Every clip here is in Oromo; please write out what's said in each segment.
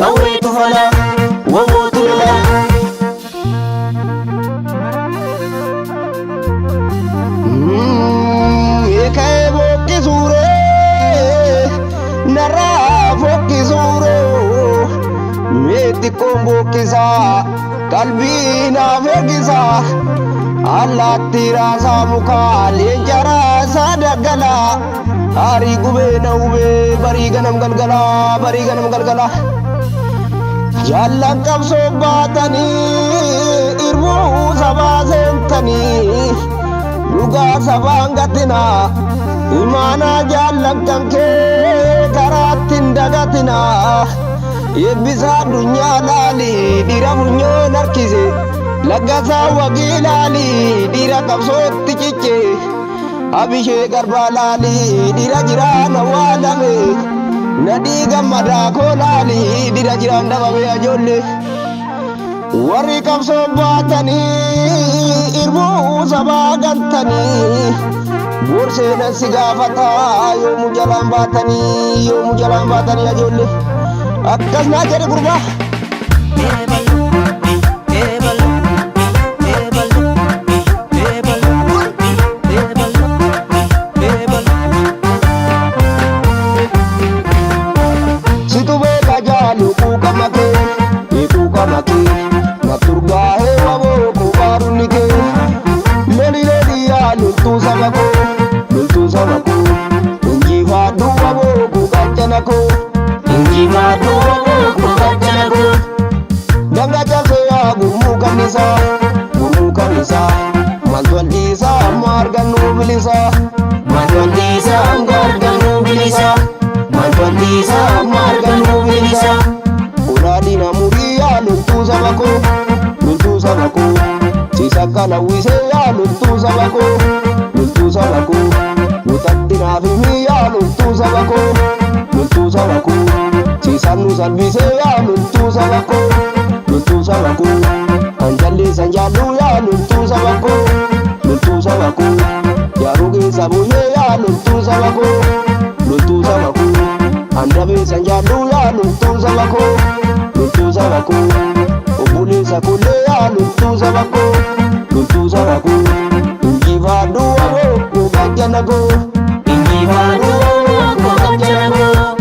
qawweetu fala wawwootu lola. Ka'ee boqqisuuree narraa foqqisuuroo meetti koon boqqisaa qalbii naaf eeggisaa allaattii raasaa mukaa leenca raasaa daggalaa aarii gubee na hubee barii ganam galgalaa barii ganam galgalaa jaallan qabsoo baatanii irbuu sabaa seentanii dhugaa sabaan gatinaa imaanaa jaallan kan kee karaattiin dagatinaa eebbisaa addunyaa laalii dhiira funyoon harkise laggasaa wagii laalii dhiira qabsootti cicce abishee garbaa laalii dhiira jiraan awwaalame nadhii gammadaa koo laalii dhiira jiraan dhabame ajoollee warri qabsoo baatanii irbuu sabaa gantanii borseenan si gaafataa yoomu jalaan baatanii ajoollee akkas naa jedhe gurbaa. Situ beeka jaalu quuqama kee quuqama kee na turgaahee waboo quuqaarunni kee loli loli yaa loltuu saba koo injifaadhu waboo quuqachana koo injifaadhu waboo quuqachana koo danga cabsee yaa gurmuu kannisaa maaltu alliisaa amma argannuu bilisaa maaltu alliisaa amma argannuu bilisaa maaltu alliisaa amma argannuu bilisaa olaadina murii yaa loltuu saba koo siisakka lawwisee yaa loltuu saba koo mutattinaaf himii yaa loltuu saba koo siisan nu salphisee yaa loltuu saba koo kan jalleessan jaalluu yaa loltuu saba koo yaa rogeessa buyyee yaa loltuu saba koo andabeessan jaalluu yaa loltuu saba koo obboleessa kullee yaa loltuu saba koo injifaadhu waboo quuqachana koo injifaadhu waboo quuqachana koo.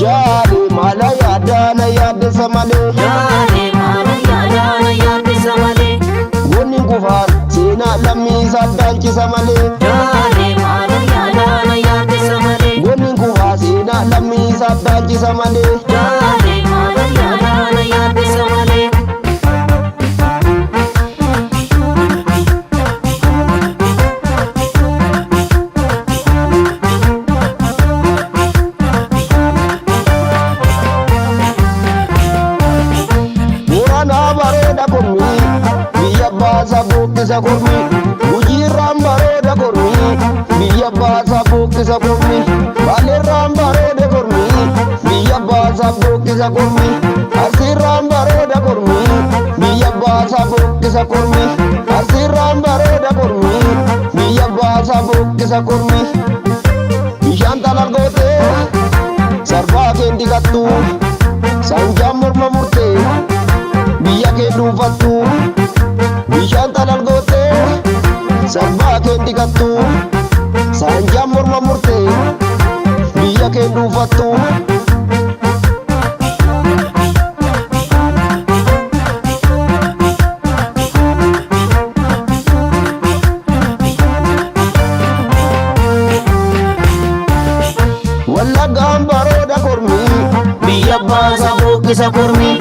Jaale mala yaada na yaaddesa malee wonni gufaan seenaa lammiisaa daalchisa malee wonni gufaa seenaa lammiisaa daalchisa malee. Biyya baasa buqqisa kormi gujiirraan bareeda kormi biyya baasa buqqisa kormi baleerraan bareeda kormi biyya baasa buqqisa kormi arsiirraan bareeda kormi biyya baasa buqqisa kormi arsiirraan bareeda kormi biyya baasa buqqisa kormi bishaan talargootee sarbaa keen digattu sanjaan morma murtee biyya kee dhuunfattu bishaan talargootee sarbaa kee digattu sanjaan morma murtee biyya kee dhuunfattu. Wallaggaan bareeda kormi biyya baasa buqqisa kormi.